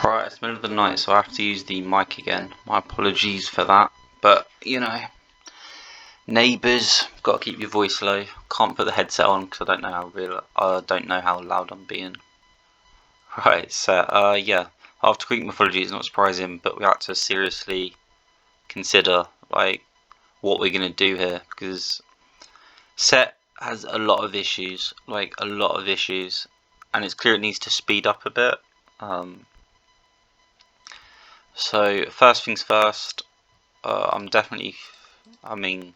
Right, it's the middle of the night, so I have to use the mic again. My apologies for that. But, neighbours, got to keep your voice low. Can't put the headset on because I don't know how loud I'm being. Right, so, yeah. After Greek mythology, it's not surprising, but we have to seriously consider, what we're going to do here. Because Set has a lot of issues, and it's clear it needs to speed up a bit. So, first things first, I mean,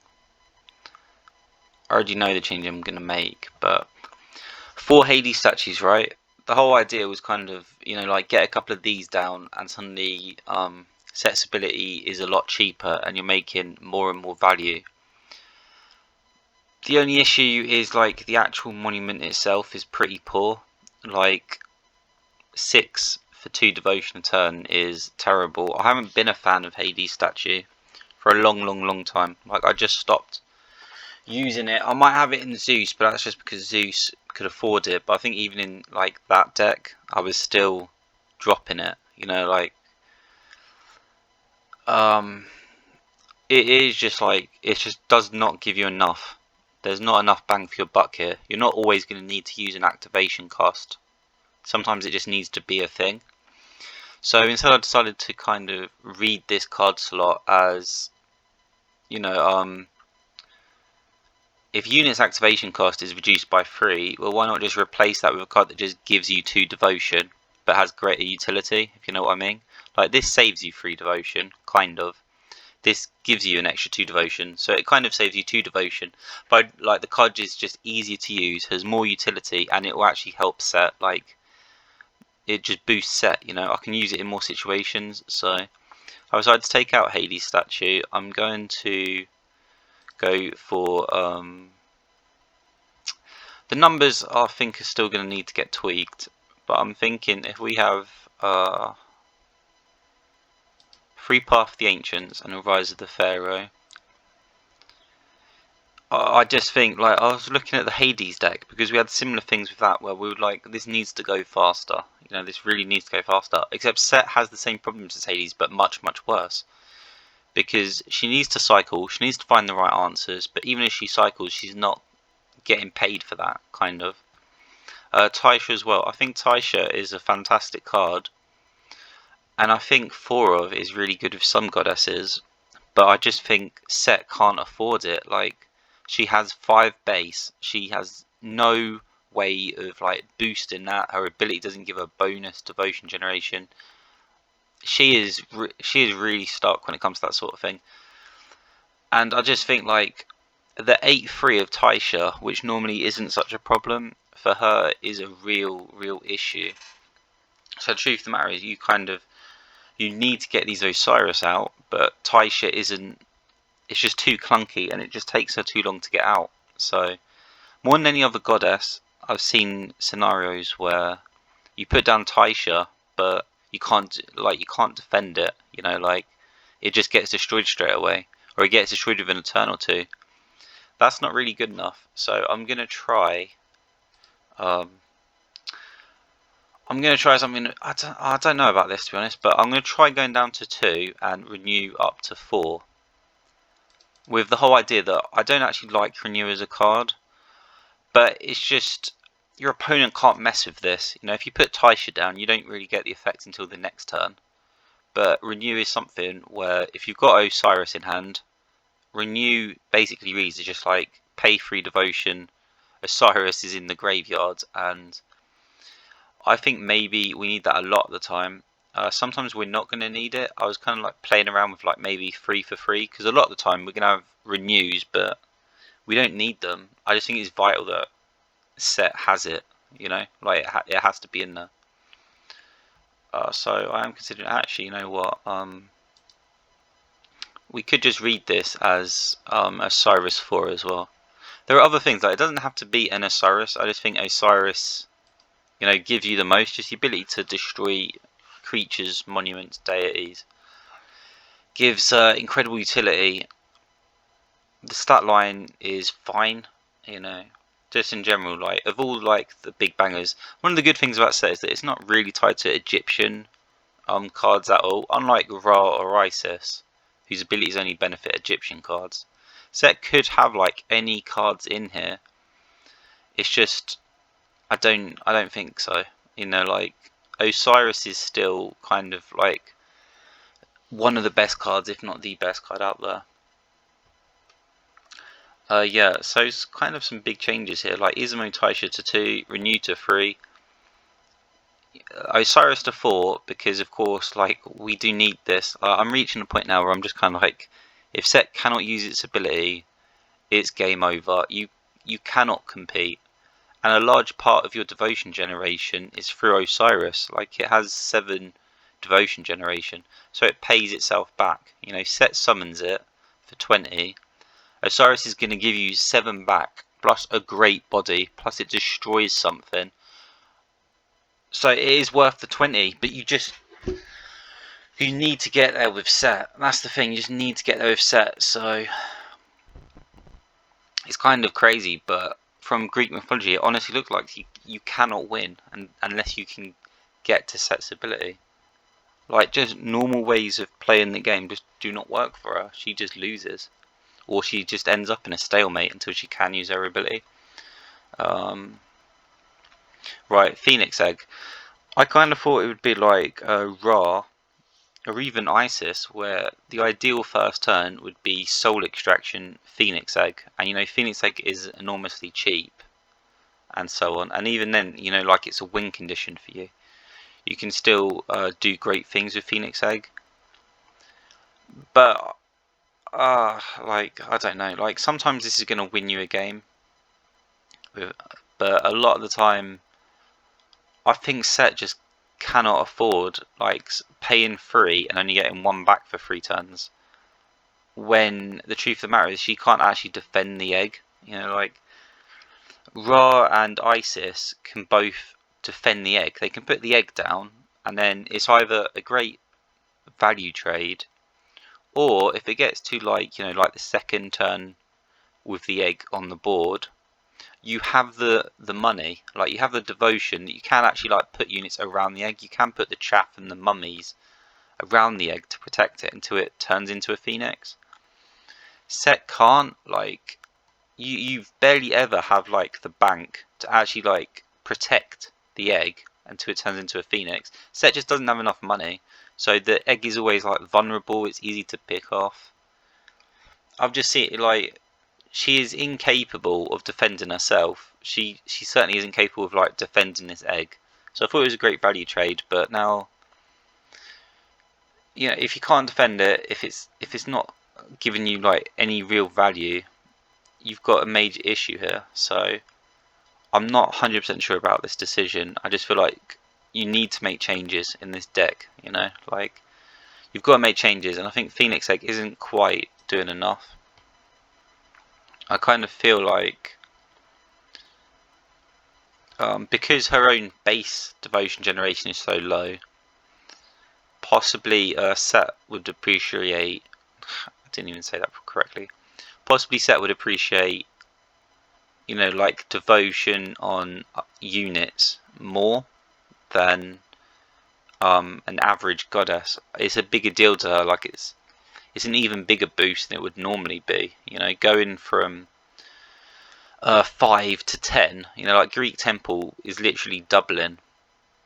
I already know the change I'm going to make, but 4 Hades statues, right? The whole idea was kind of, get a couple of these down and suddenly accessibility is a lot cheaper and you're making more and more value. The only issue is, the actual monument itself is pretty poor. 6 for 2 devotion a turn is terrible. I haven't been a fan of Hades statue for a long time. I just stopped using it. I might have it in Zeus, but that's just because Zeus could afford it. But I think even in that deck, I was still dropping it. Um, it is just it just does not give you enough. There's not enough bang for your buck here. You're not always going to need to use an activation cost. Sometimes it just needs to be a thing. So instead, I decided to kind of read this card slot as, if unit's activation cost is reduced by 3, well, why not just replace that with a card that just gives you 2 devotion, but has greater utility, if you know what I mean? This saves you 3 devotion, kind of. This gives you an extra 2 devotion, so it kind of saves you 2 devotion. But the card is just easier to use, has more utility, and it will actually help Set. It just boosts Set. I can use it in more situations. So I decided to take out Hades statue. I'm going to go for the numbers. I think are still going to need to get tweaked, but I'm thinking if we have Free Path of the Ancients and a Rise of the Pharaoh, I just think I was looking at the Hades deck because we had similar things with that where we were this needs to go faster. This really needs to go faster. Except Set has the same problems as Hades, but much worse. Because she needs to cycle, she needs to find the right answers, but even if she cycles, she's not getting paid for that, kind of. Taisha as well. I think Taisha is a fantastic card, and I think 4 of is really good with some goddesses, but I just think Set can't afford it. She has 5 base, she has no way of boosting that. Her ability doesn't give her bonus devotion generation. She is really stuck when it comes to that sort of thing. And I just think the 8-3 of Taisha, which normally isn't such a problem, for her is a real issue. So the truth of the matter is you need to get these Osiris out, but Taisha isn't. It's just too clunky and it just takes her too long to get out. So more than any other goddess, I've seen scenarios where you put down Taisha, but you can't defend it. It just gets destroyed straight away, or it gets destroyed within a turn or two. That's not really good enough. So I'm gonna try. Something. I don't know about this, to be honest, but I'm gonna try going down to 2 and renew up to 4. With the whole idea that I don't actually like Renew as a card, but it's just your opponent can't mess with this. If you put Taisha down, you don't really get the effect until the next turn. But Renew is something where if you've got Osiris in hand, Renew basically reads as just pay 3 devotion, Osiris is in the graveyard, and I think maybe we need that a lot of the time. Sometimes we're not going to need it. I was kind of playing around with maybe 3 for 3, because a lot of the time we're going to have renews, but we don't need them. I just think it's vital that Set has it, it has to be in there. So I am considering, actually, you know what, we could just read this as Osiris 4 as well. There are other things, it doesn't have to be an Osiris. I just think Osiris, gives you the most, just the ability to destroy creatures, monuments, deities. Gives incredible utility. The stat line is fine, just in general, of all the big bangers. One of the good things about Set is that it's not really tied to Egyptian cards at all, unlike Ra or Isis, whose abilities only benefit Egyptian cards. Set could have like any cards in here. It's just I don't think so. You know, like Osiris is still kind of like one of the best cards, if not the best card out there. Yeah, so it's kind of some big changes here, like Izumo Taisha to 2, Renew to 3, Osiris to 4, because of course, like, we do need this. I'm reaching a point now where I'm just kind of like, if Set cannot use its ability, it's game over. You cannot compete. And a large part of your devotion generation is through Osiris. Like, it has 7 devotion generation, so it pays itself back. You know, Set summons it for 20. Osiris is going to give you 7 back, plus a great body, plus it destroys something. So it is worth the 20, but you need to get there with Set. That's the thing, you just need to get there with Set. So it's kind of crazy, but from Greek mythology, it honestly looks like you cannot win unless you can get to Set's ability. Like, just normal ways of playing the game just do not work for her. She just loses. Or she just ends up in a stalemate until she can use her ability. Right, Phoenix Egg. I kind of thought it would be like Ra, or even Isis, where the ideal first turn would be Soul Extraction, Phoenix Egg. And you know, Phoenix Egg is enormously cheap, and so on. And even then, you know, like, it's a win condition for you. You can still do great things with Phoenix Egg. But like, I don't know, like, sometimes this is going to win you a game, but a lot of the time I think Set just cannot afford like paying 3 and only getting 1 back for 3 turns, when the truth of the matter is she can't actually defend the egg. You know, like, Ra and Isis can both defend the egg. They can put the egg down, and then it's either a great value trade, or if it gets to, like, you know, like the second turn with the egg on the board, you have the money, like, you have the devotion that you can actually, like, put units around the egg. You can put the chaff and the mummies around the egg to protect it until it turns into a phoenix. Set can't, like, you've barely ever have like the bank to actually like protect the egg until it turns into a phoenix. Set just doesn't have enough money, so the egg is always like vulnerable. It's easy to pick off. I've just seen it, like, she is incapable of defending herself. She certainly isn't capable of like defending this egg. So I thought it was a great value trade, but now, you know, if you can't defend it, if it's not giving you like any real value, you've got a major issue here. So I'm not 100% sure about this decision. I just feel like you need to make changes in this deck, you know, like, you've got to make changes, and I think Phoenix Egg isn't quite doing enough. I kind of feel like because her own base devotion generation is so low, possibly Set would appreciate, I didn't even say that correctly, possibly Set would appreciate, you know, like, devotion on units more than an average goddess. It's a bigger deal to her. Like, it's an even bigger boost than it would normally be. You know, going from 5 to 10. You know, like, Greek Temple is literally doubling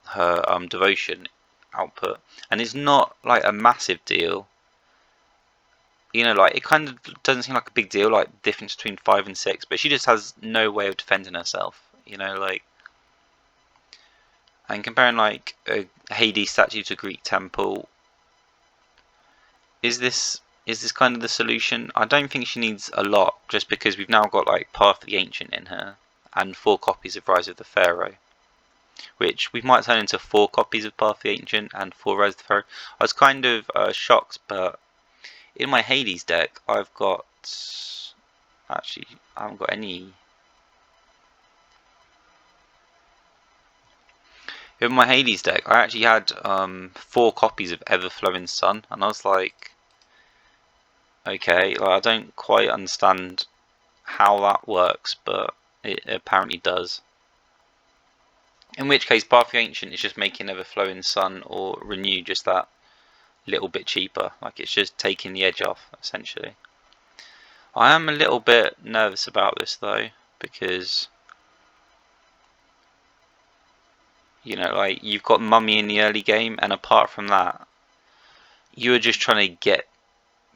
her devotion output, and it's not like a massive deal. You know, like, it kind of doesn't seem like a big deal, like, the difference between 5 and 6, but she just has no way of defending herself. You know, like, and comparing like a Hades statue to Greek Temple, is this kind of the solution? I don't think she needs a lot, just because we've now got like Path of the Ancient in her and 4 copies of Rise of the Pharaoh, which we might turn into 4 copies of Path of the Ancient and 4 Rise of the Pharaoh. I was kind of shocked, but in my Hades deck I've got, actually I haven't got any. In my Hades deck I actually had 4 copies of Everflowing Sun, and I was like, okay, like, I don't quite understand how that works, but it apparently does. In which case, Path of the Ancient is just making Ever-Flowing Sun or Renew just that little bit cheaper. Like, it's just taking the edge off, essentially. I am a little bit nervous about this, though, because, you know, like, you've got Mummy in the early game, and apart from that, you are just trying to get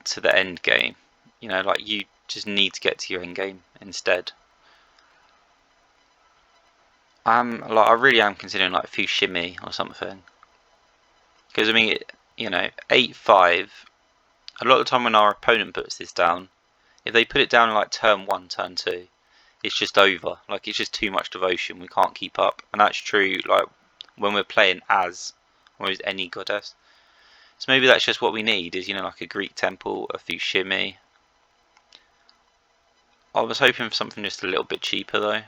to the end game. You know, like, you just need to get to your end game instead. I really am considering like Fushimi or something, because I mean, you know, 8-5. A lot of the time when our opponent puts this down, if they put it down like turn 1, turn 2, it's just over. Like, it's just too much devotion. We can't keep up, and that's true. Like, when we're playing as almost any goddess. So maybe that's just what we need. Is, you know, like a Greek temple, a Fushimi. I was hoping for something just a little bit cheaper though.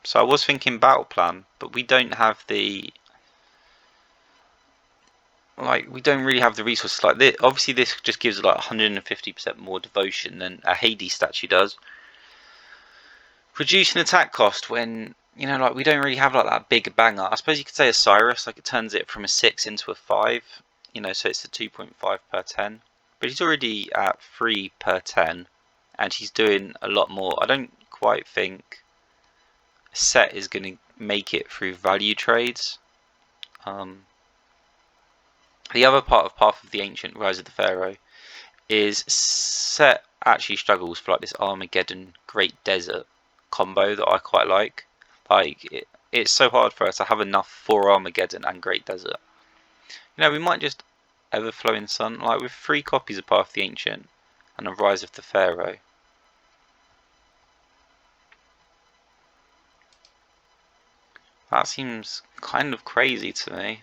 So I was thinking battle plan, but we don't have the, like, we don't really have the resources. Like this, obviously this just gives like 150% more devotion than a Hades statue does. Reducing attack cost when, you know, like, we don't really have like that big banger. I suppose you could say Osiris, like, it turns it from a 6 into a 5, you know, so it's a 2.5 per 10. But he's already at 3 per 10, and he's doing a lot more. I don't quite think Set is going to make it through value trades. The other part of Path of the Ancient, Rise of the Pharaoh, is Set actually struggles for like this Armageddon Great Desert combo that I quite like. Like, it's so hard for us to have enough for Armageddon and Great Desert. You know, we might just Ever-Flowing Sun, like with 3 copies of Path of the Ancient and a Rise of the Pharaoh. That seems kind of crazy to me.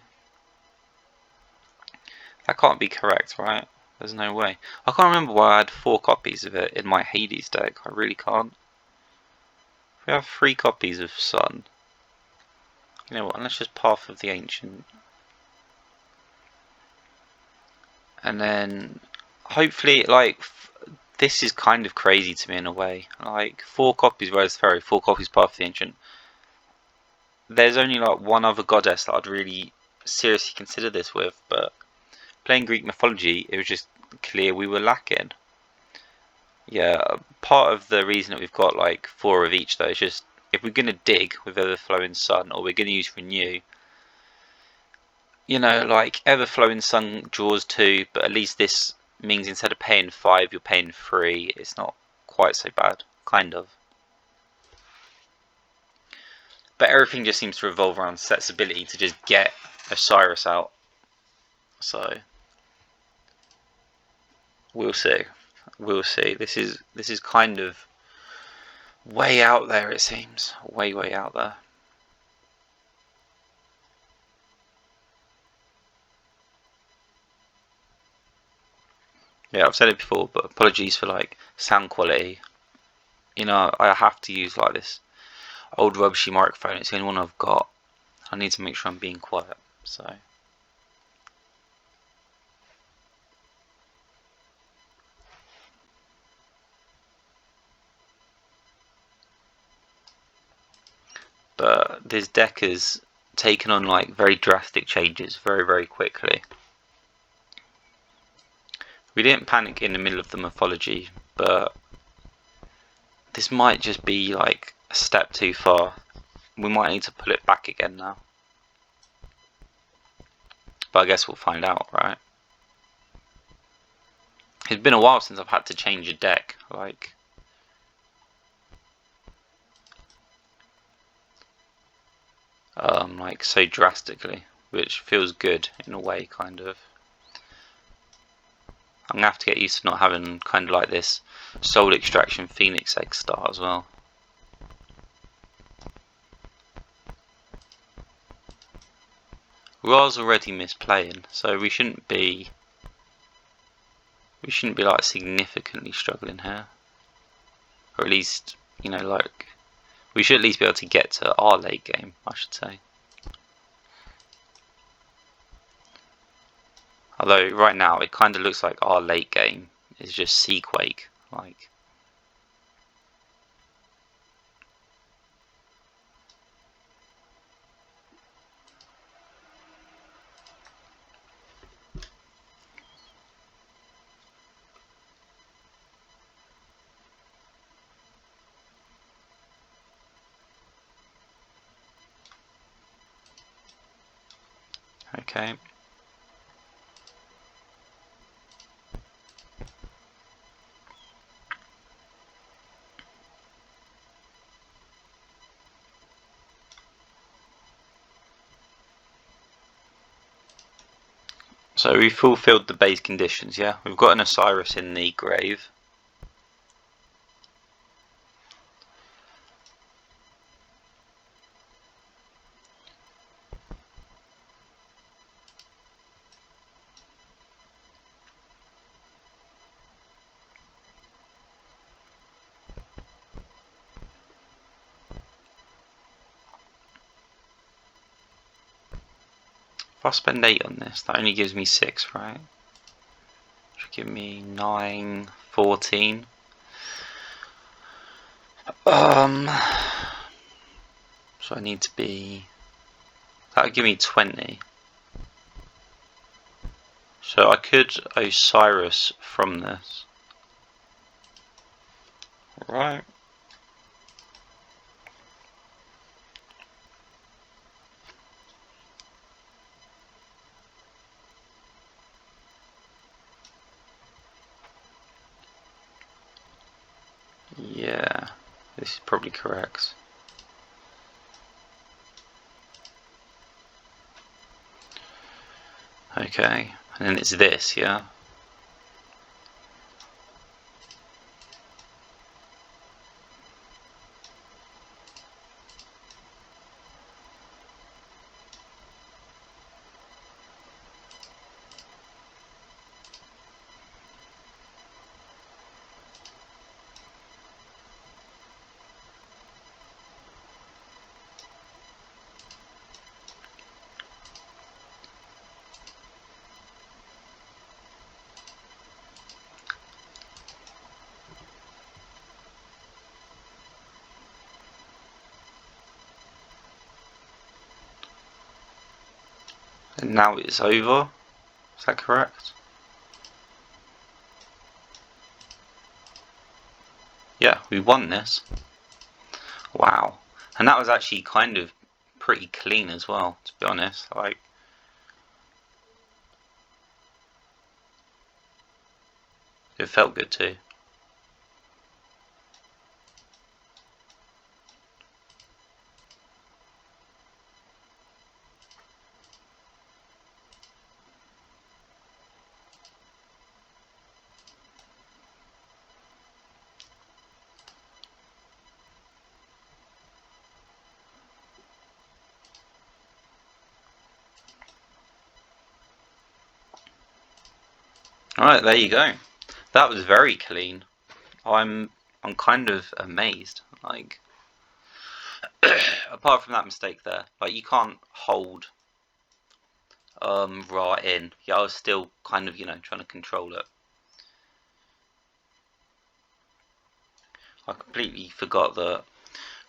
That can't be correct, right? There's no way. I can't remember why I had 4 copies of it in my Hades deck. I really can't. We have 3 copies of Sun. You know what, let's just Path of the Ancient. And then, hopefully, like, this is kind of crazy to me in a way. Like, 4 copies Rise of the Pharaoh, 4 copies Path of the Ancient. There's only like one other goddess that I'd really seriously consider this with, but playing Greek mythology, it was just clear we were lacking. Yeah, part of the reason that we've got like 4 of each though is just, if we're going to dig with Ever-Flowing Sun, or we're going to use Renew, you know, like, Ever-Flowing Sun draws 2, but at least this means instead of paying 5, you're paying 3. It's not quite so bad, kind of. But everything just seems to revolve around Set's ability to just get Osiris out. So we'll see. We'll see. This is kind of way out there, it seems. Way out there. Yeah, I've said it before, but apologies for like sound quality. You know, I have to use like this old rubbishy microphone. It's the only one I've got. I need to make sure I'm being quiet. So but this deck has taken on like very drastic changes very quickly. We didn't panic in the middle of the mythology, but this might just be like a step too far. We might need to pull it back again now. But I guess we'll find out, right? It's been a while since I've had to change a deck, like so drastically, which feels good in a way, kind of. I'm gonna have to get used to not having kind of like this Soul Extraction Phoenix Egg start as well. Ra's already misplaying, so we shouldn't be like significantly struggling here, or at least, you know, like, we should at least be able to get to our late game, I should say. Although right now it kind of looks like our late game is just Seaquake, like. Okay. So we fulfilled the base conditions, yeah? We've got an Osiris in the grave. If I spend 8 on this, that only gives me 6, right? Should give me 9, 14. So I need to be... That would give me 20. So I could Osiris from this. Right. Yeah, this is probably correct. Okay, and then it's this, yeah? And now it's over. Is that correct? Yeah, we won this. Wow. And that was actually kind of pretty clean as well, to be honest. Like, it felt good too. Alright, there you go. That was very clean. I'm kind of amazed. Like, apart from that mistake there, like you can't hold Ra in. Yeah, I was still kind of, trying to control it. I completely forgot that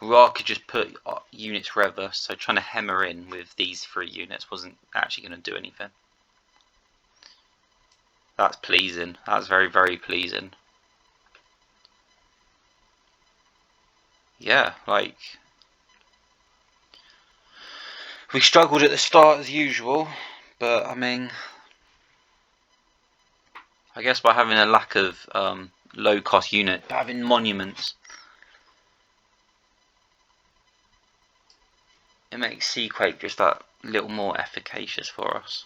Ra could just put units reverse, so trying to hammer in with these 3 units wasn't actually going to do anything. That's pleasing. That's very, very pleasing. Yeah, like, we struggled at the start as usual, but I mean, I guess by having a lack of low cost unit, having monuments, it makes Seaquake just that little more efficacious for us.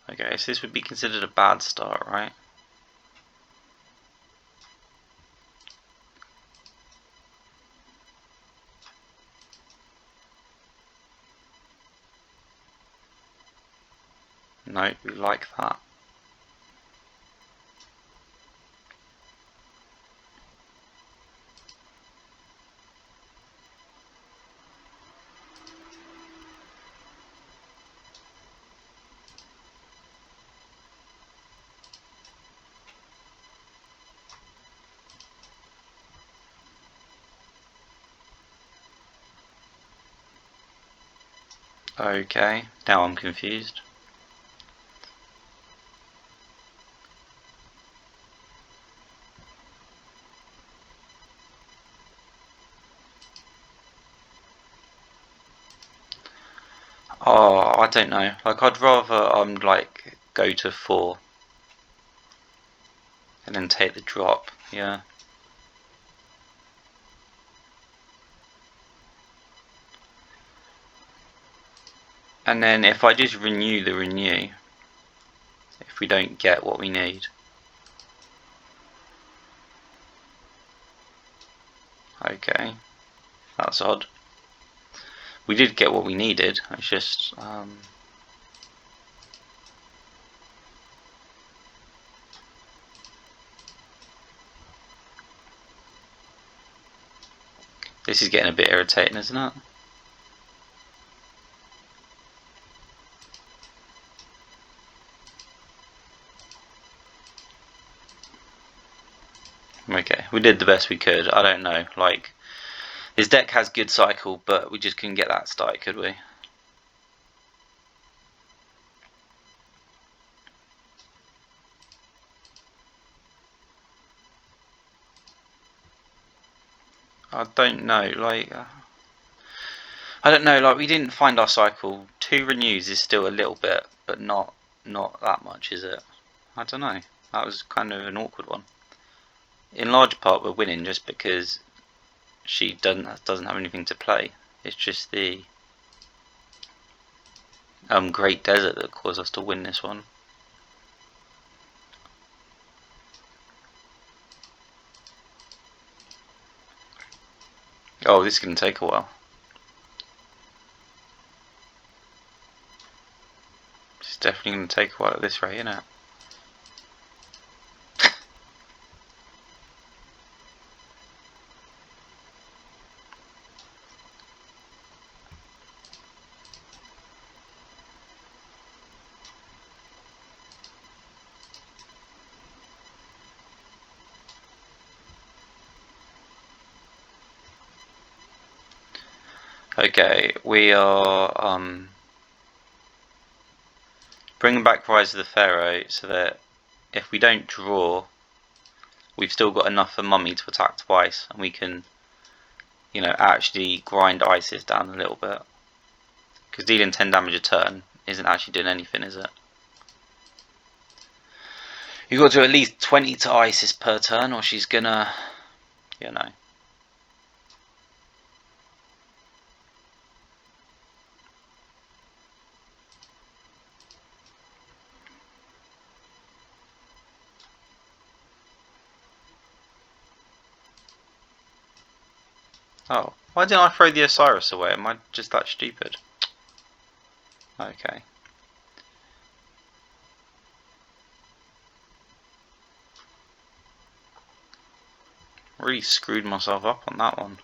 Okay, so this would be considered a bad start, right? No, we like that. Okay, now I'm confused. Oh, I don't know. Like, I'd rather like go to 4 and then take the drop. Yeah. And then if I just renew the renew, if we don't get what we need. Okay, that's odd. We did get what we needed. It's just this is getting a bit irritating, isn't it? Okay, we did the best we could. I don't know, like, his deck has good cycle, but we just couldn't get that started, could we? I don't know, like, I don't know, like, we didn't find our cycle. 2 renews is still a little bit, but not that much, is it? I don't know. That was kind of an awkward one. In large part, we're winning just because she doesn't have anything to play. It's just the Great Desert that caused us to win this one. Oh, this is going to take a while. It's definitely going to take a while at this rate, isn't it? Okay, we are bringing back Rise of the Pharaoh so that if we don't draw, we've still got enough for Mummy to attack twice, and we can, you know, actually grind Isis down a little bit. Because dealing 10 damage a turn isn't actually doing anything, is it? You've got to do at least 20 to Isis per turn, or she's gonna, you know. Oh, why didn't I throw the Osiris away? Am I just that stupid? Okay. Really screwed myself up on that one.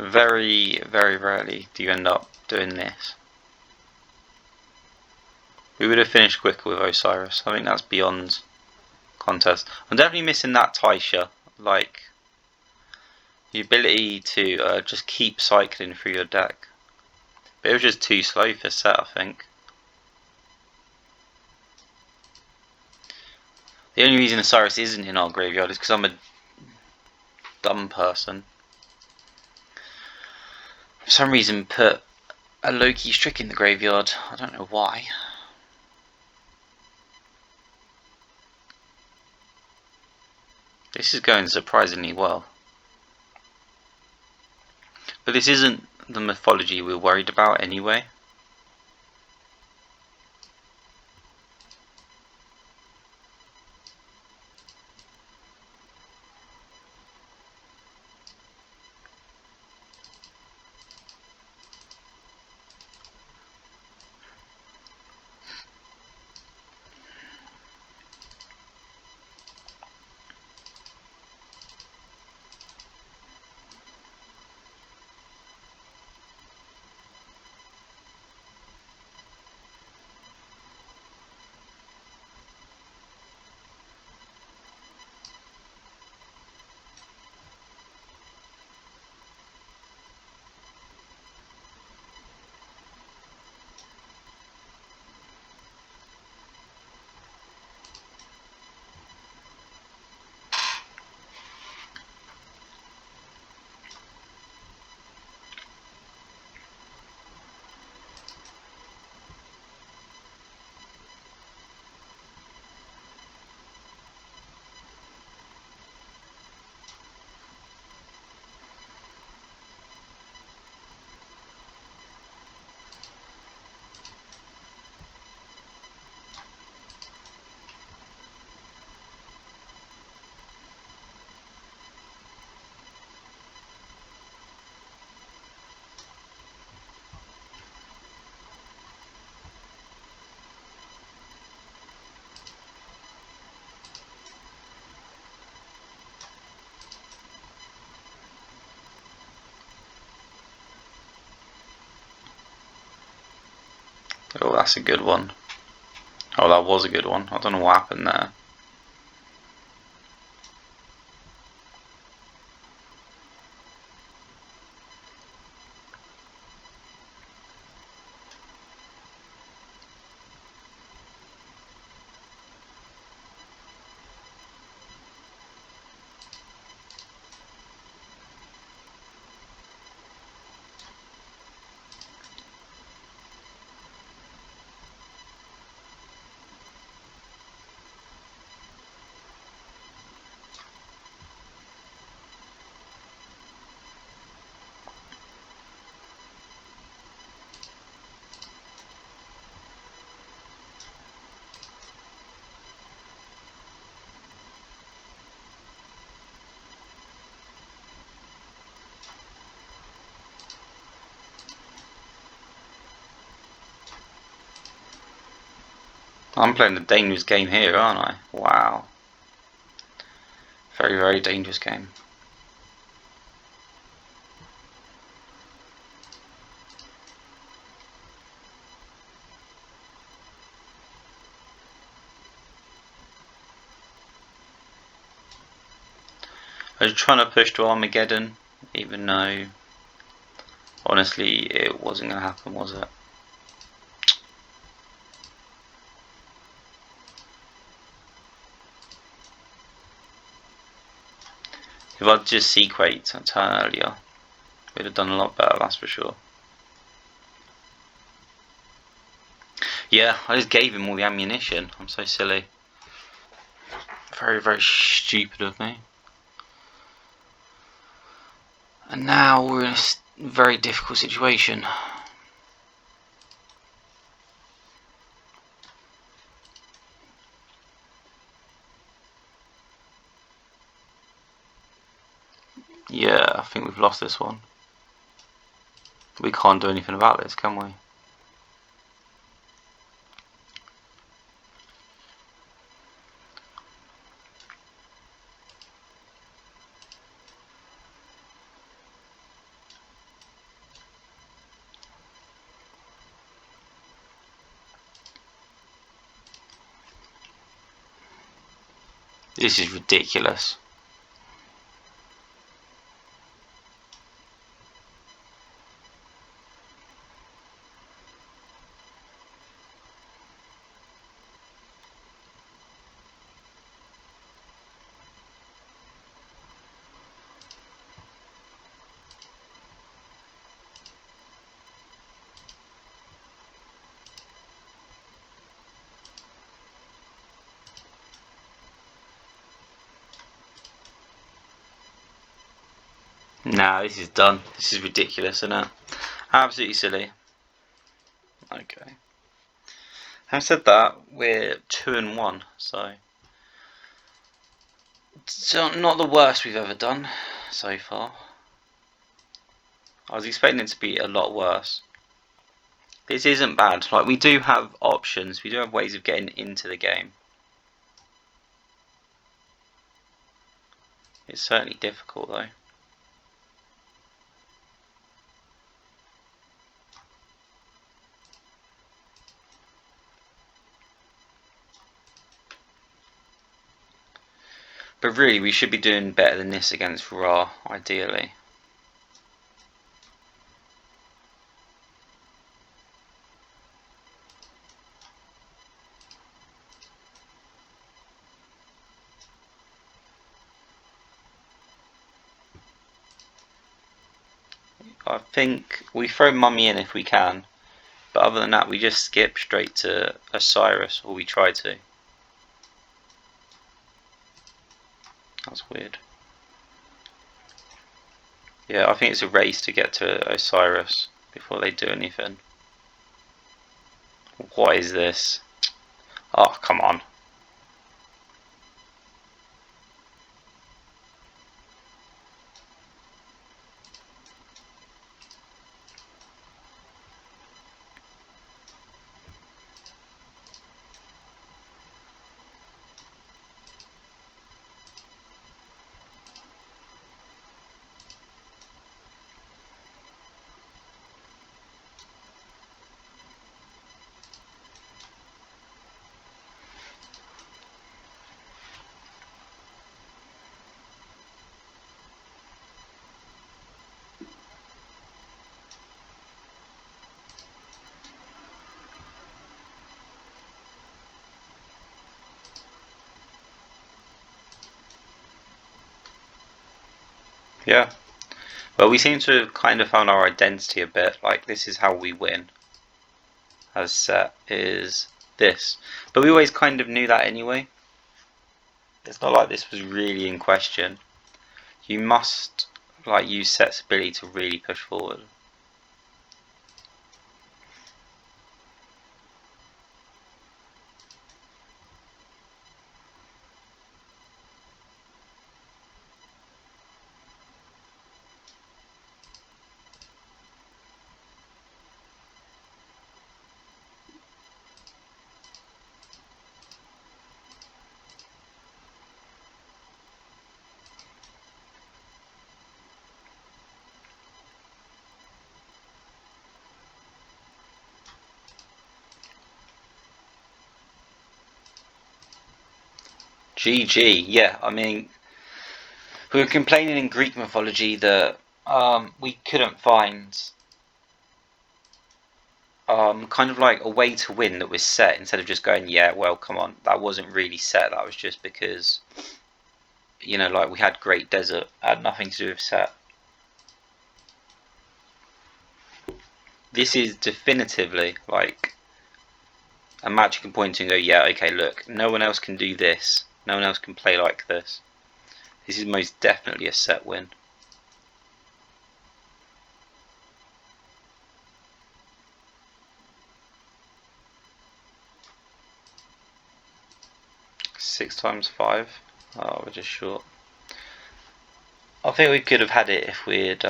Very, very rarely do you end up doing this. We would have finished quicker with Osiris. I think that's beyond contest. I'm definitely missing that Taisha. Like, the ability to just keep cycling through your deck. But it was just too slow for set, I think. The only reason Osiris isn't in our graveyard is because I'm a dumb person. For some reason put a Loki Strick in the graveyard. I don't know why. This is going surprisingly well. But this isn't the mythology we're worried about anyway. Oh, that's a good one. Oh, that was a good one. I don't know what happened there. I'm playing a dangerous game here, aren't I? Wow. Very, very dangerous game. I was trying to push to Armageddon, even though, honestly, it wasn't going to happen, was it? If I'd just sequate a turn earlier, we'd have done a lot better, that's for sure. Yeah, I just gave him all the ammunition. I'm so silly. Very, very stupid of me. And now we're in a very difficult situation. Yeah, I think we've lost this one. We can't do anything about this, can we? This is ridiculous. Nah, this is done. This is ridiculous, isn't it? Absolutely silly. Okay. Having said that, we're 2-1, so not the worst we've ever done so far. I was expecting it to be a lot worse. This isn't bad. Like, we do have options. We do have ways of getting into the game. It's certainly difficult though. But really, we should be doing better than this against Ra, ideally. I think we throw Mummy in if we can, but other than that, we just skip straight to Osiris, or we try to. That's weird. Yeah, I think it's a race to get to Osiris before they do anything. What is this? Oh, come on. Yeah. Well, we seem to have kind of found our identity a bit. Like, this is how we win. As set is this. But we always kind of knew that anyway. It's not like this was really in question. You must like use set's ability to really push forward. GG, yeah, I mean, we were complaining in Greek mythology that we couldn't find kind of like a way to win that was set, instead of just going, yeah, well, come on, that wasn't really set, that was just because, you know, like we had Great Desert, had nothing to do with set. This is definitively like a match you can point to and go, yeah, okay, look, no one else can do this, no one else can play like this. This is most definitely a set win. Six times five. Oh, we're just short. I think we could have had it if we had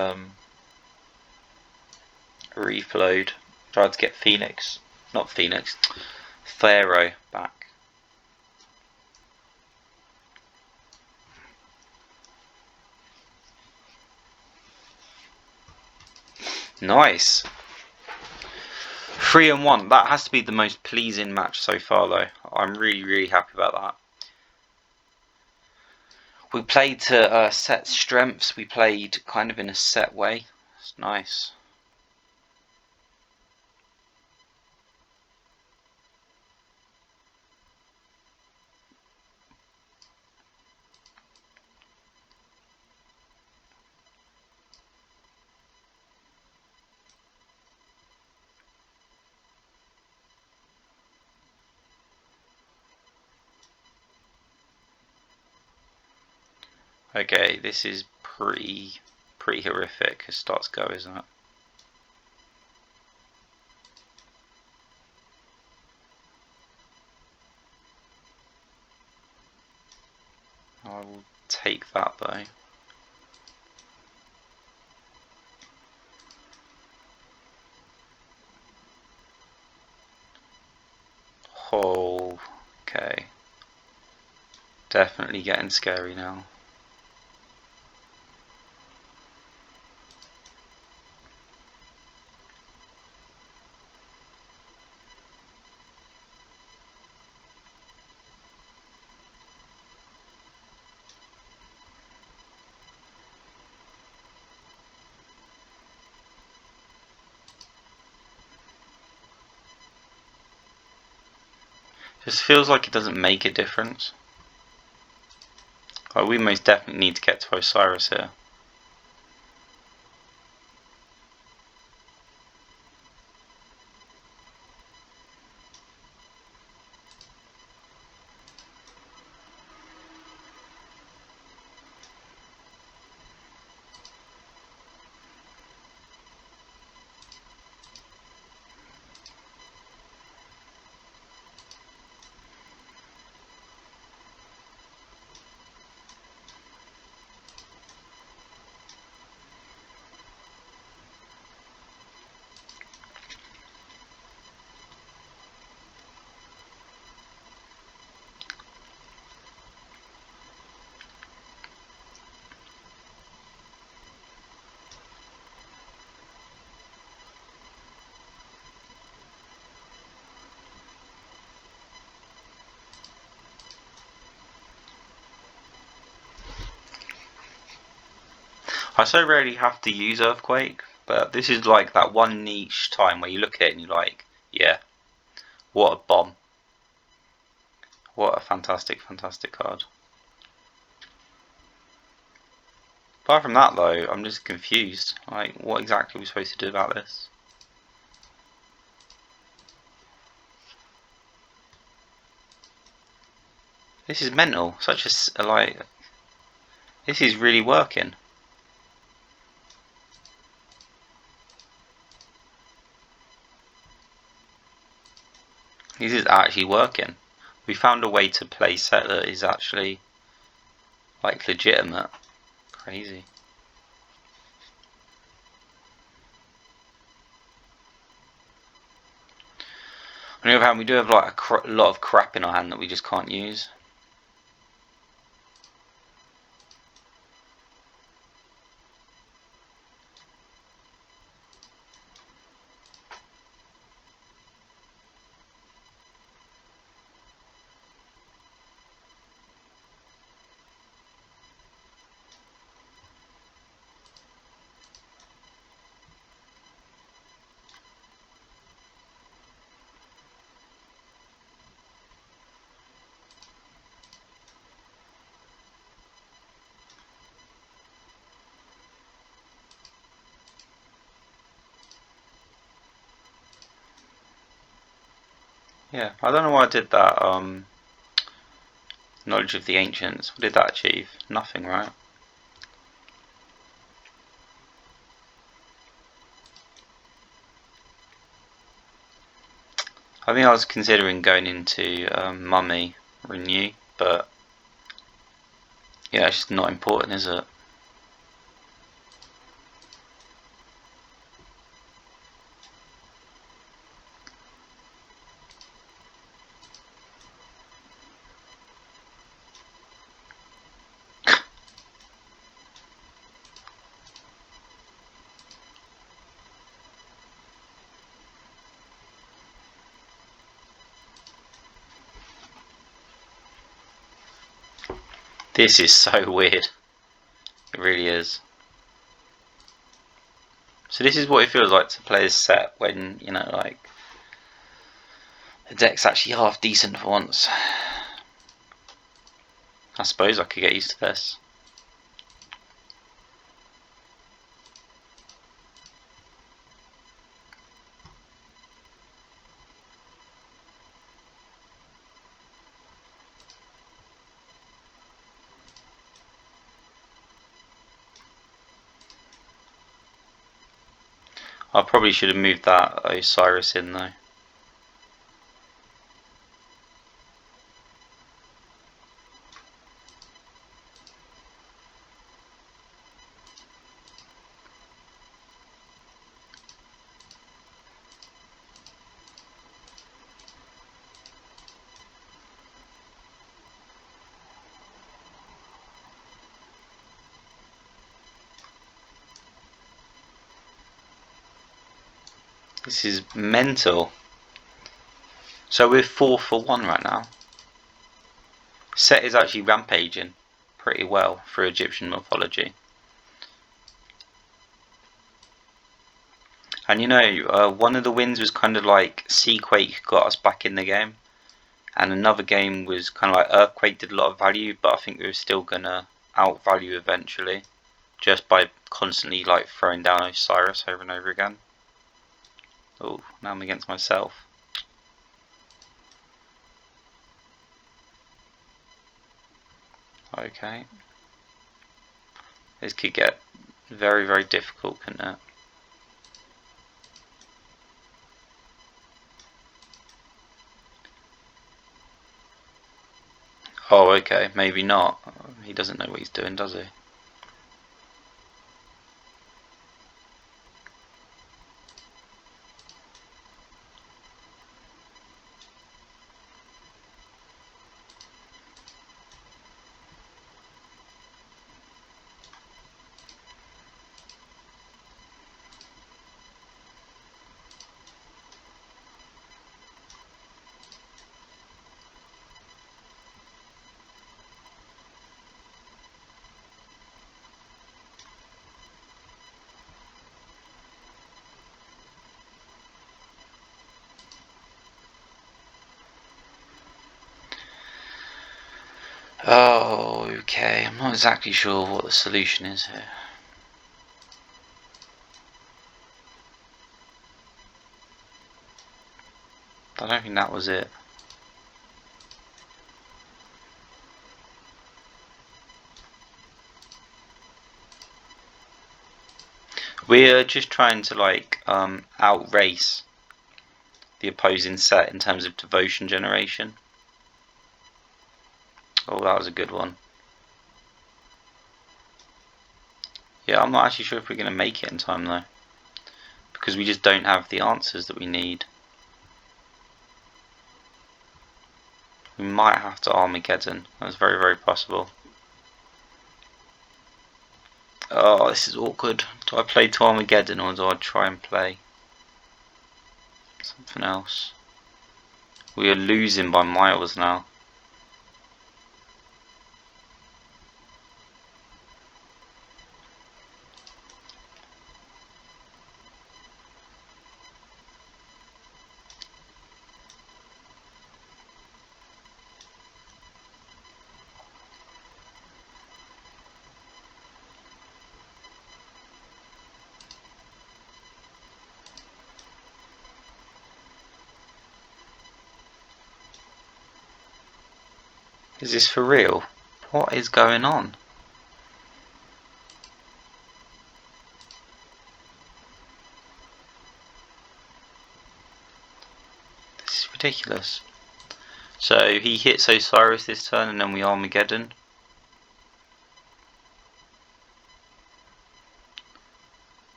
reflowed. Tried to get Phoenix, not Phoenix, Pharaoh back. Nice. 3-1. That has to be the most pleasing match so far, though. I'm really happy about that. We played to set strengths. We played kind of in a set way. It's nice. Okay, this is pretty horrific as starts go, isn't it? I will take that though. Oh, okay. Definitely getting scary now. Just feels like it doesn't make a difference. Like, we most definitely need to get to Osiris here. I so rarely have to use Earthquake, but this is like that one niche time where you look at it and you're like, yeah, what a bomb. What a fantastic card. Apart from that though, I'm just confused. Like, what exactly are we supposed to do about this? This is mental. Such a like. This is really working. This is actually working. We found a way to play set that is actually like legitimate. Crazy. On the other hand, we do have like a lot of crap in our hand that we just can't use. Yeah, I don't know why I did that. Knowledge of the ancients. What did that achieve? Nothing, right? I think I was considering going into Mummy Renew, but yeah, it's just not important, is it? This is so weird. It really is. So this is what it feels like to play this set when, you know, like, the deck's actually half decent for once. I suppose I could get used to this. I probably should have moved that Osiris in though. This is mental. So we're 4 for 1 right now. Set is actually rampaging pretty well through Egyptian mythology. And you know, one of the wins was kind of like Seaquake got us back in the game. And another game was kind of like Earthquake did a lot of value, but I think we were still going to outvalue eventually. Just by constantly like throwing down Osiris over and over again. Oh, now I'm against myself. Okay. This could get very, very difficult, couldn't it? Oh, okay, maybe not. He doesn't know what he's doing, does he? Oh, okay. I'm not exactly sure what the solution is here. I don't think that was it. We're just trying to like outrace the opposing set in terms of devotion generation. Oh, that was a good one. Yeah, I'm not actually sure if we're going to make it in time though, because we just don't have the answers that we need. We might have to Armageddon. That's very, very possible. Oh, this is awkward. Do I play to Armageddon or do I try and play something else? We are losing by miles now. Is this for real? What is going on? This is ridiculous. So he hits Osiris this turn and then we Armageddon.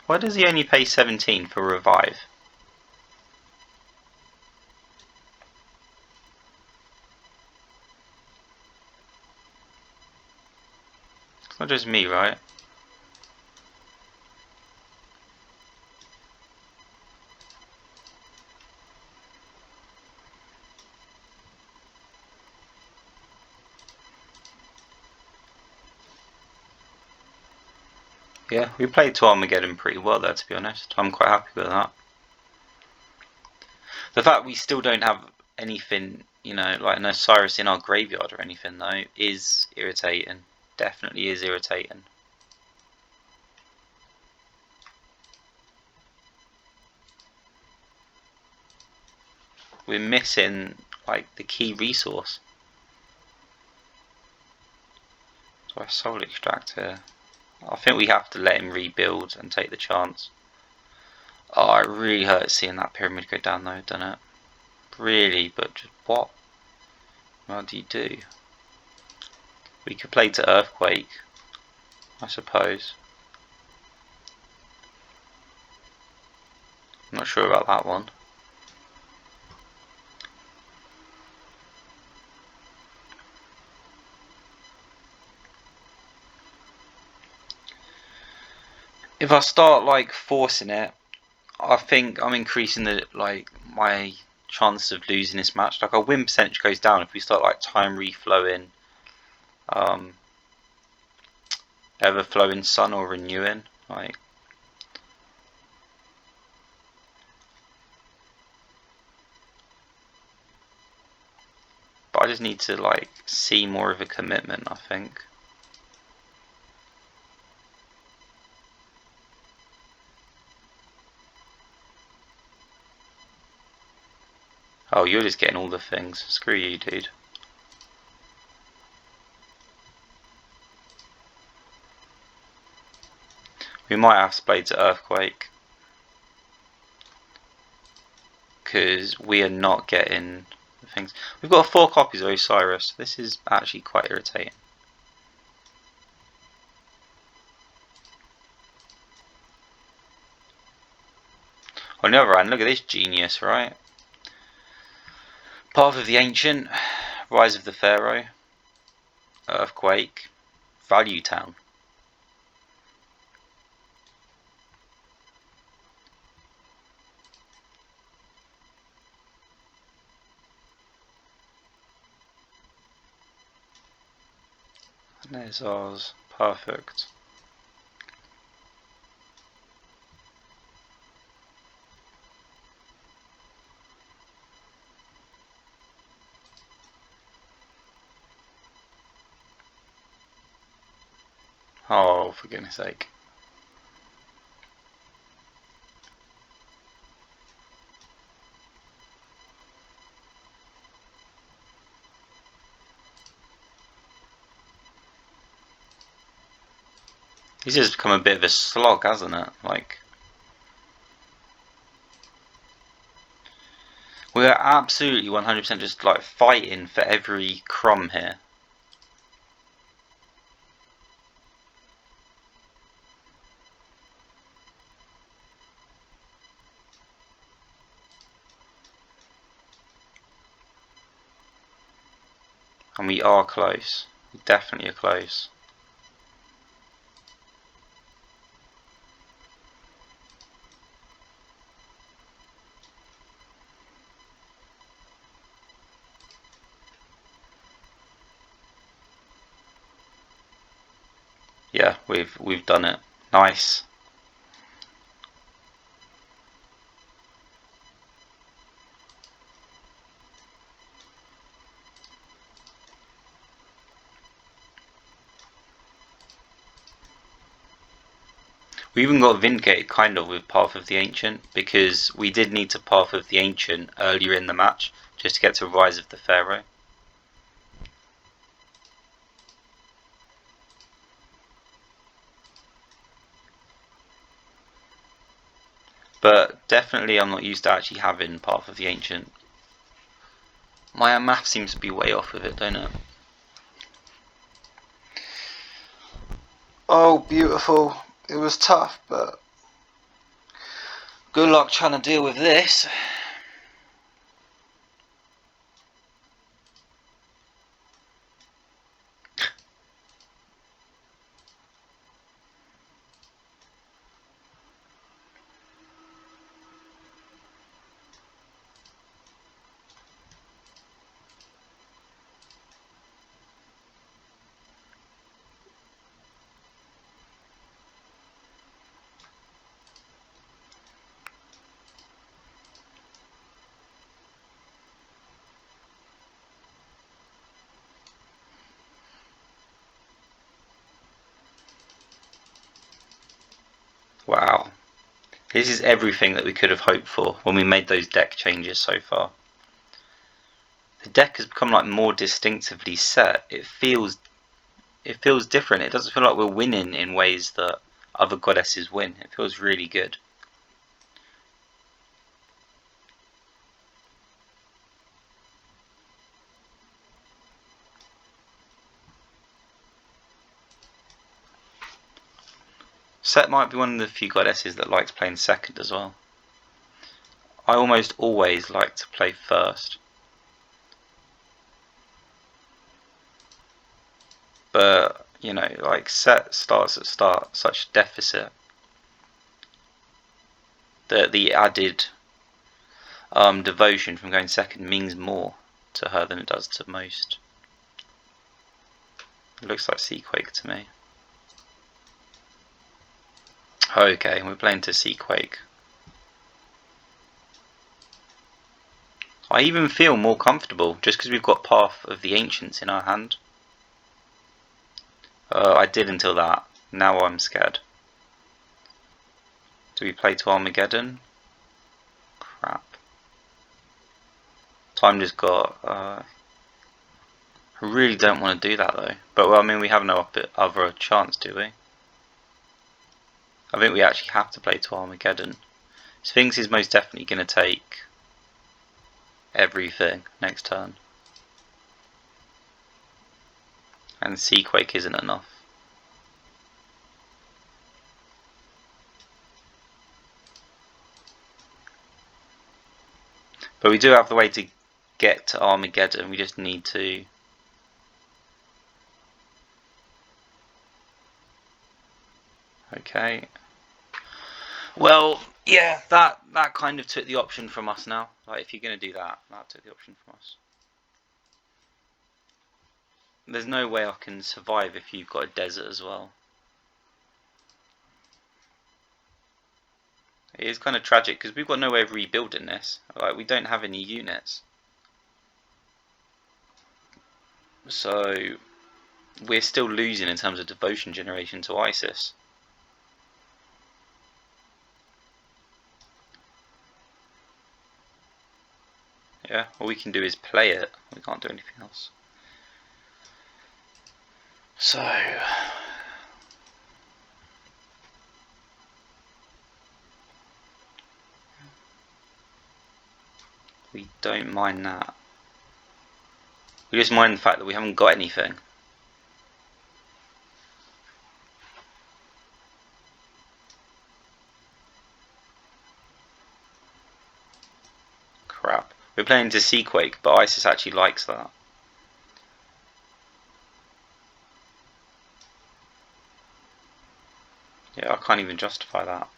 Why does he only pay 17 for revive? It's not just me, right? Yeah, we played to Armageddon pretty well there, to be honest. I'm quite happy with that. The fact we still don't have anything, you know, like an Osiris in our graveyard or anything, though, is irritating. Definitely is irritating. We're missing, like, the key resource. Do I soul extract here? I think we have to let him rebuild and take the chance. Oh, it really hurts seeing that pyramid go down though, doesn't it? Really, but just what? What do you do? We could play to Earthquake, I suppose. I'm not sure about that one. If I start like forcing it, I think I'm increasing the my chance of losing this match. Like our win percentage goes down if we start like time reflowing, ever flowing sun or renewing. Like, but I just need to like see more of a commitment, I think. Oh, you're just getting all the things. Screw you, dude. We might have to play to Earthquake, because we are not getting the things. We've got 4 copies of Osiris. This is actually quite irritating. On the other hand, look at this genius, right? Path of the Ancient, Rise of the Pharaoh, Earthquake, Value Town. And there's ours. Perfect. Oh, for goodness sake. This has become a bit of a slog, hasn't it? Like, we're absolutely 100% just like fighting for every crumb here. And we are close. We definitely are close. Yeah, we've done it. Nice. We even got vindicated kind of with Path of the Ancient, because we did need to Path of the Ancient earlier in the match just to get to Rise of the Pharaoh. But definitely I'm not used to actually having Path of the Ancient. My math seems to be way off with it, don't it? Oh, beautiful. It was tough, but good luck trying to deal with this. Wow. This is everything that we could have hoped for when we made those deck changes so far. The deck has become like more distinctively set. It feels different. It doesn't feel like we're winning in ways that other goddesses win. It feels really good. Set might be one of the few goddesses that likes playing second as well. I almost always like to play first. But, you know, like Set starts at such deficit that the added devotion from going second means more to her than it does to most. It looks like Seaquake to me. Okay, we're playing to Seaquake. I even feel more comfortable just because we've got Path of the Ancients in our hand. I did until that. Now I'm scared. Do we play to Armageddon? Crap. Time just got... I really don't want to do that though. But well, I mean, we have no other chance, do we? I think we actually have to play to Armageddon. Sphinx is most definitely going to take everything next turn. And Seaquake isn't enough. But we do have the way to get to Armageddon. We just need to... Okay. Well, yeah, that kind of took the option from us now. Like, if you're going to do that, that took the option from us. There's no way I can survive if you've got a desert as well. It is kind of tragic because we've got no way of rebuilding this. Like, we don't have any units. So, we're still losing in terms of devotion generation to Isis. Yeah, all we can do is play it. We can't do anything else. So, We don't mind that. We just mind the fact that we haven't got anything. Crap. We're playing to Seaquake, but Isis actually likes that. Yeah, I can't even justify that.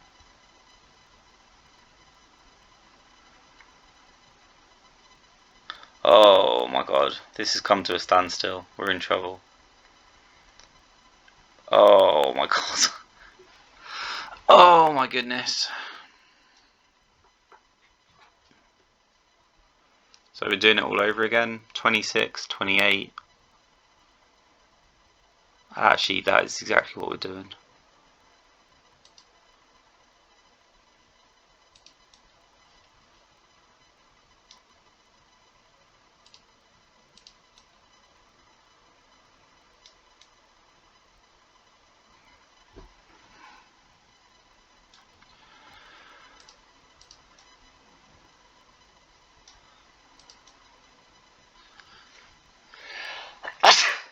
Oh my god, this has come to a standstill. We're in trouble. Oh my god. Oh my goodness. So we're doing it all over again. 26, 28. Actually, that is exactly what we're doing.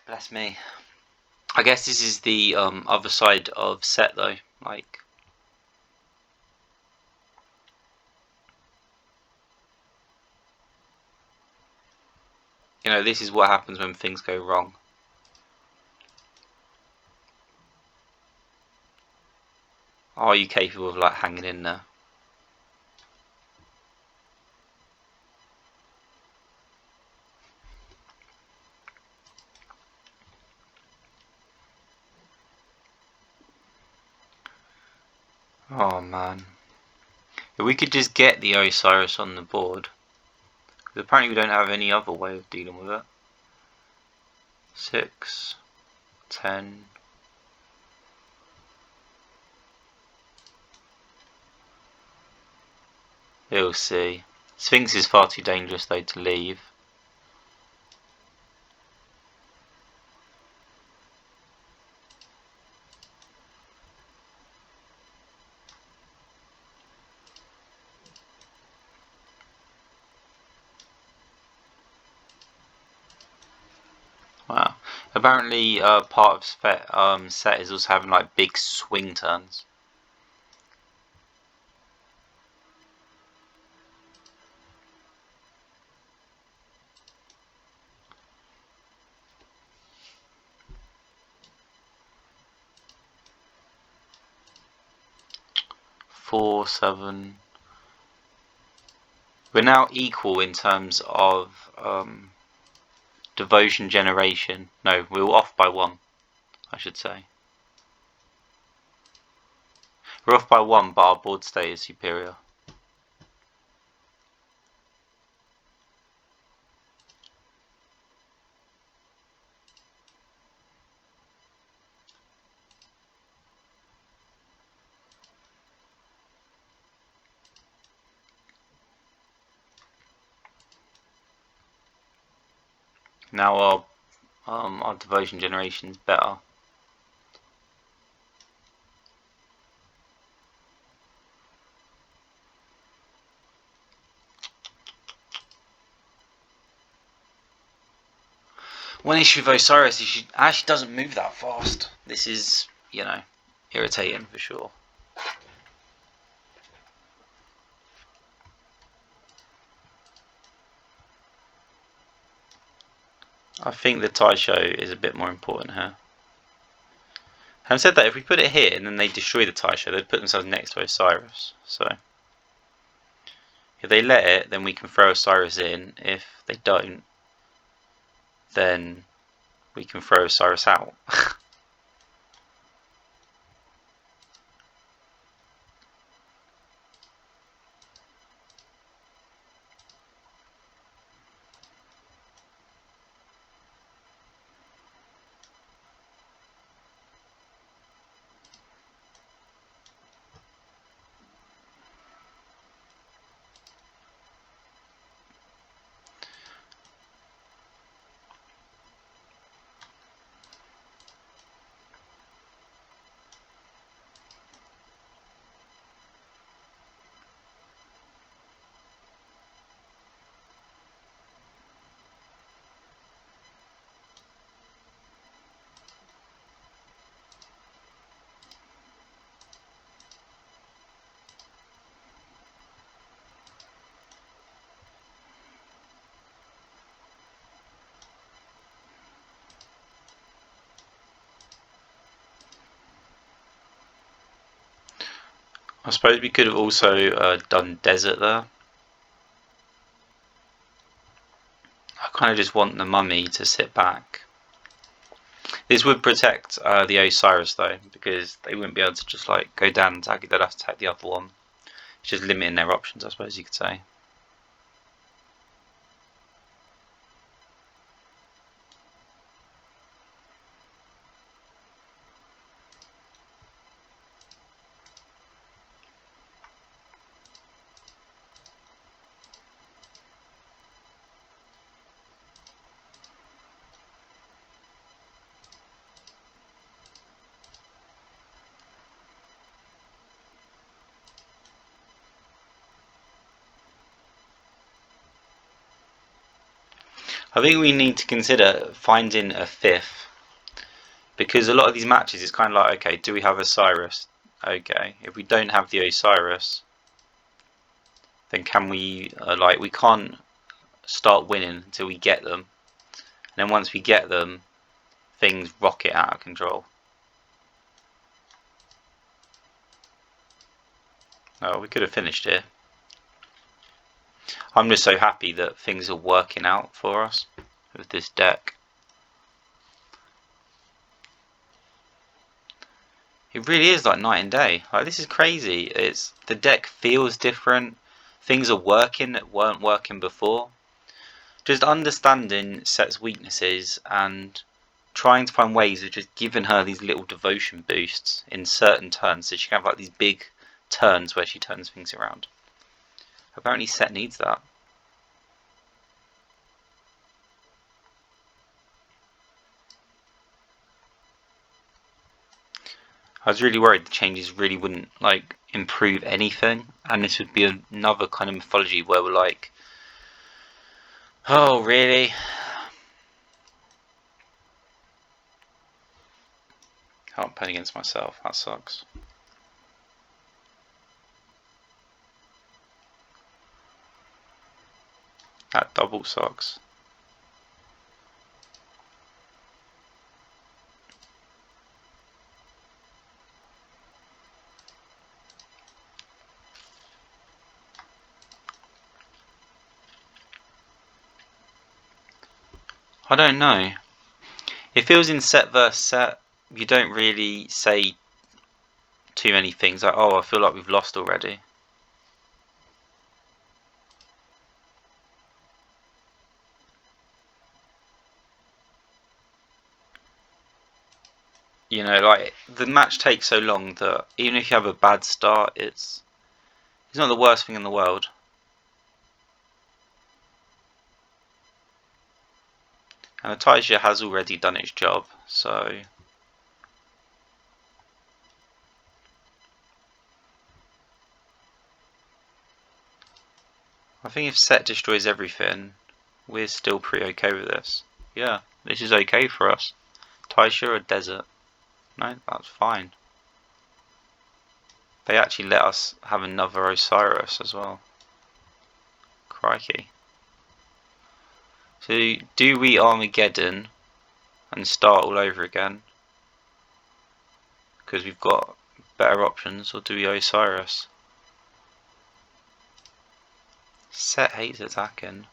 Bless me. I guess this is the other side of set though. Like, you know, this is what happens when things go wrong. Are you capable of like hanging in there? Oh man. If we could just get the Osiris on the board. Because apparently we don't have any other way of dealing with it. 6, 10. We'll see. Sphinx is far too dangerous though to leave. Wow. Apparently part of set is also having like big swing turns. Four, 7. We're now equal in terms of devotion generation. No, we were off by 1, I should say. We're off by 1, but our board state is superior. Now our devotion generation is better. One issue with Osiris is she actually doesn't move that fast. This is, you know, irritating for sure. I think the Taisho is a bit more important here. Having said that, if we put it here and then they destroy the Taisho, they'd put themselves next to Osiris. So if they let it, then we can throw Osiris in. If they don't, then we can throw Osiris out. I suppose we could have also done desert there. I kind of just want the mummy to sit back. This would protect the Osiris though, because they wouldn't be able to just like go down and attack it. They'd have to attack the other one. It's just limiting their options, I suppose you could say. I think we need to consider finding a fifth, because a lot of these matches it's kind of like, okay, do we have Osiris? Okay, if we don't have the Osiris, then can we like we can't start winning until we get them, and then once we get them, things rocket out of control. Oh, we could have finished here. I'm just so happy that things are working out for us with this deck. It really is like night and day. Like, this is crazy. It's the deck feels different. Things are working that weren't working before. Just understanding Set's weaknesses and trying to find ways of just giving her these little devotion boosts in certain turns, so she can have like these big turns where she turns things around. Apparently Set needs that. I was really worried the changes really wouldn't like improve anything, and this would be another kind of mythology where we're like, oh really? Can't pen against myself, that sucks. That double sucks. I don't know. It feels in Set versus Set, you don't really say too many things like, oh, I feel like we've lost already. You know, like the match takes so long that even if you have a bad start, it's not the worst thing in the world. And Ataisha has already done its job, so I think if Set destroys everything, we're still pretty okay with this. Yeah, this is okay for us. Taisha or Desert? No, that's fine. They actually let us have another Osiris as well. Crikey. So do we Armageddon and start all over again? Because we've got better options, or do we Osiris? Set hates attacking.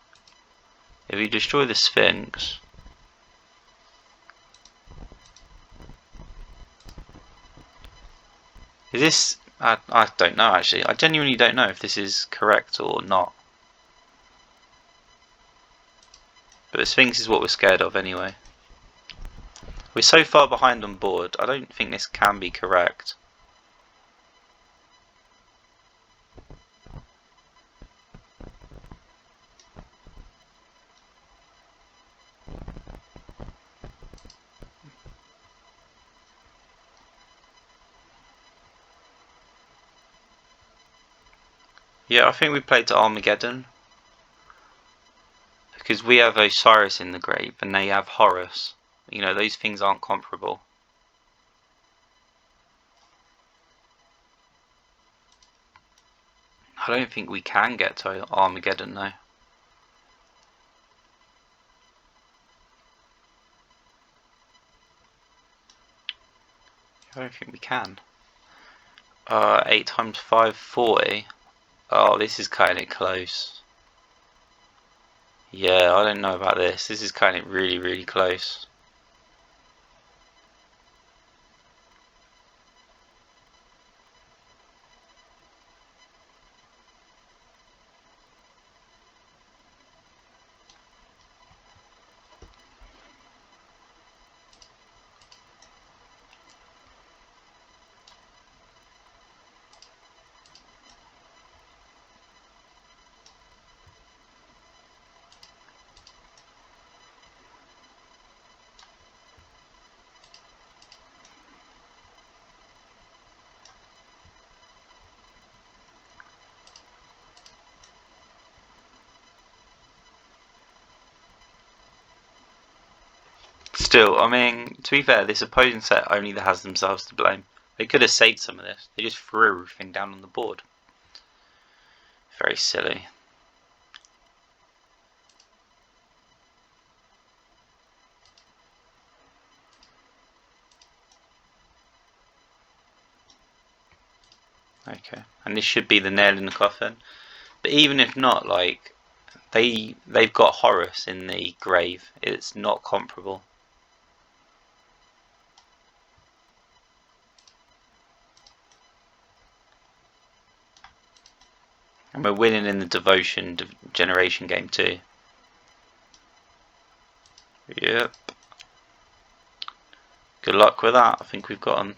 If we destroy the Sphinx, is this... I don't know actually. I genuinely don't know if this is correct or not. But the Sphinx is what we're scared of anyway. We're so far behind on board, I don't think this can be correct. Yeah, I think we played to Armageddon. Because we have Osiris in the grave and they have Horus. You know, those things aren't comparable. I don't think we can get to Armageddon though. I don't think we can. 8 times 5, 40. Oh, this is cutting it close. Yeah, I don't know about this. This is cutting it really, really close. Still, I mean, to be fair, this opposing set only has themselves to blame. They could have saved some of this. They just threw everything down on the board. Very silly. Okay, and this should be the nail in the coffin. But even if not, like, they've got Horus in the grave. It's not comparable. And we're winning in the devotion generation game too. Yep. Good luck with that. I think we've got them.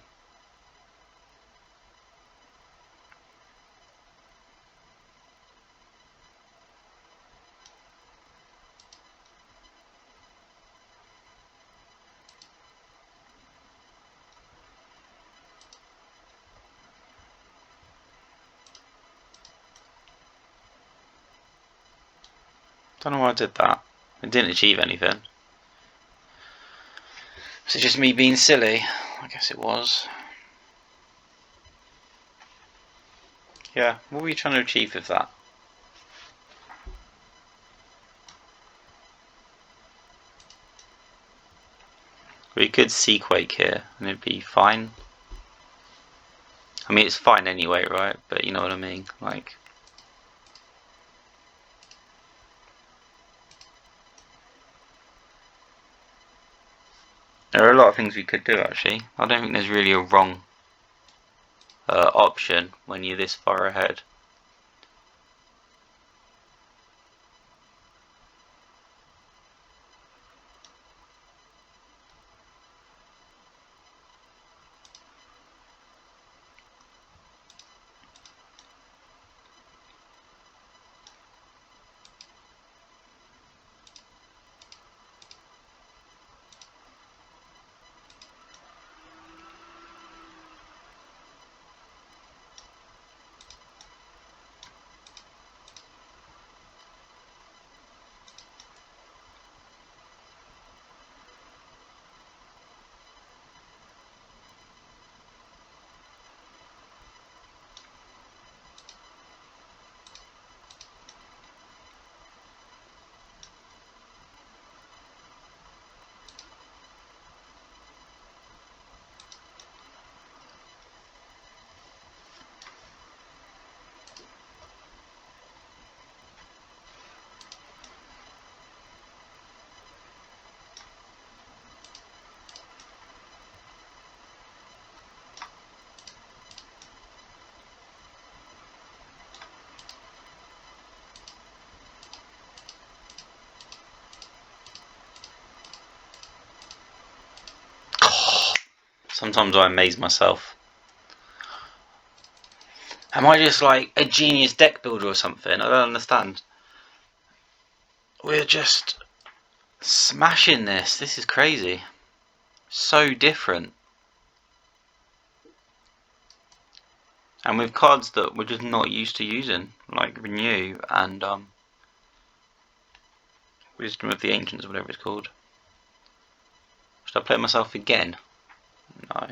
Don't know why I did that. It didn't achieve anything. Was it just me being silly? I guess it was. Yeah, what were you trying to achieve with that? We could Seaquake here and it'd be fine. I mean, it's fine anyway, right? But you know what I mean? Like, there are a lot of things we could do actually. I don't think there's really a wrong option when you're this far ahead. Sometimes I amaze myself. Am I just like a genius deck builder or something? I don't understand. We're just smashing this. This is crazy. So different. And with cards that we're just not used to using, like Renew and Wisdom of the Ancients, or whatever it's called. Should I play it myself again? No.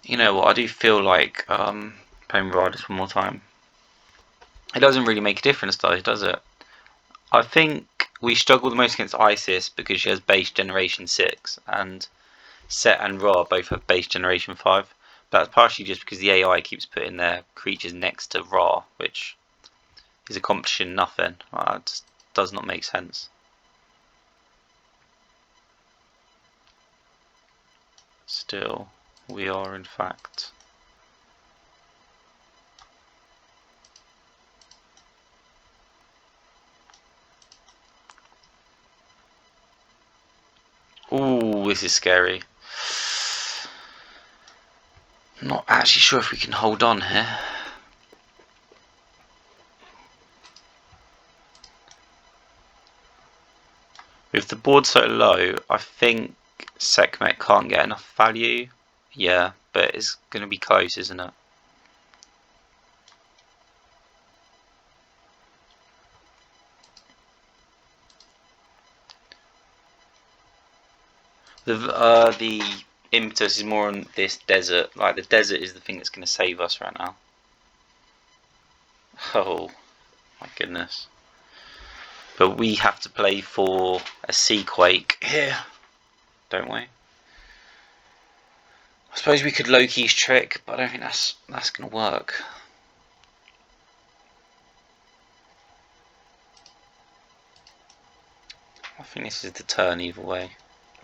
You know what, I do feel like playing Riders one more time. It doesn't really make a difference though, does it? I think we struggle the most against Isis because she has base generation 6 and Set and Ra both have base generation 5. That's partially just because the AI keeps putting their creatures next to Ra, which is accomplishing nothing. It just does not make sense. Still, we are in fact ooh, this is scary. Not actually sure if we can hold on here. With the board so low, I think Sekhmet can't get enough value. Yeah, but it's going to be close, isn't it? The impetus is more on this desert. Like, the desert is the thing that's going to save us right now. Oh, my goodness. But we have to play for a Seaquake here, don't we? I suppose we could Loki's trick, but I don't think that's going to work. I think this is the turn either way.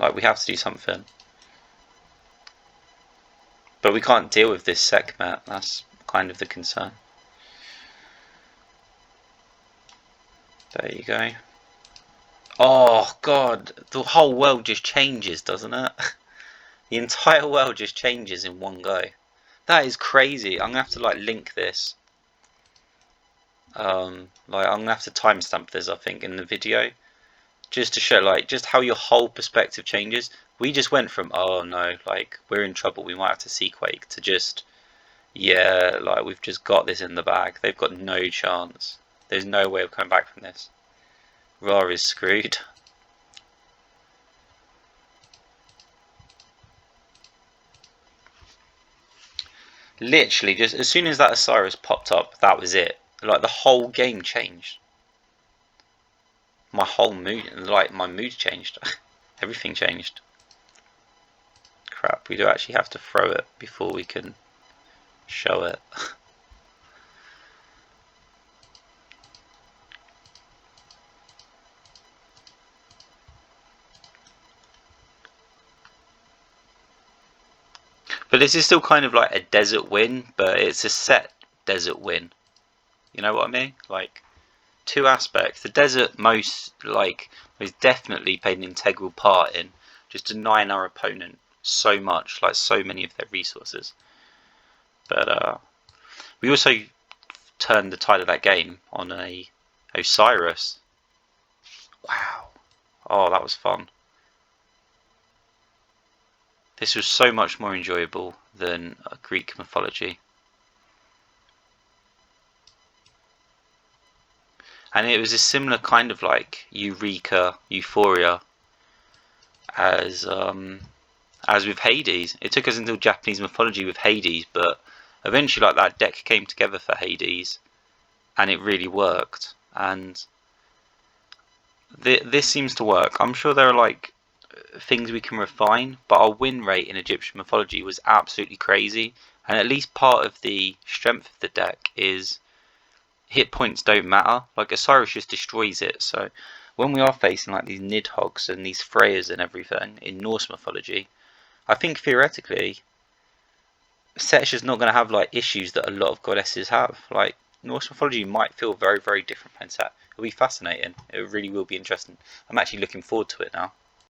Like, we have to do something. But we can't deal with this Sekhmet, that's kind of the concern. There you go. Oh god, the whole world just changes, doesn't it? The entire world just changes in one go. That is crazy. I'm gonna have to like link this. I'm gonna have to timestamp this, I think, in the video, just to show like just how your whole perspective changes. We just went from, oh no, like we're in trouble, we might have to Seaquake, to just, yeah, like we've just got this in the bag. They've got no chance. There's no way of coming back from this. Ra is screwed. Literally, just as soon as that Osiris popped up, that was it. Like the whole game changed. My whole mood, like my mood changed. Everything changed. Crap, we do actually have to throw it before we can show it. But this is still kind of like a desert win, but it's a set desert win. You know what I mean? Like, two aspects. The desert most definitely played an integral part in just denying our opponent so much, like so many of their resources. But we also turned the tide of that game on a Osiris. Wow. Oh, that was fun. This was so much more enjoyable than Greek mythology. And it was a similar kind of like eureka, euphoria as with Hades. It took us until Japanese mythology with Hades, but eventually like that deck came together for Hades and it really worked. And this seems to work. I'm sure there are like things we can refine, but our win rate in Egyptian mythology was absolutely crazy, and at least part of the strength of the deck is hit points don't matter. Like Osiris just destroys it. So when we are facing like these Nidhogg's and these Freyas and everything in Norse mythology, I think theoretically Set is just not going to have like issues that a lot of goddesses have. Like Norse mythology might feel very, very different from Set. It'll be fascinating. It really will be interesting. I'm actually looking forward to it now.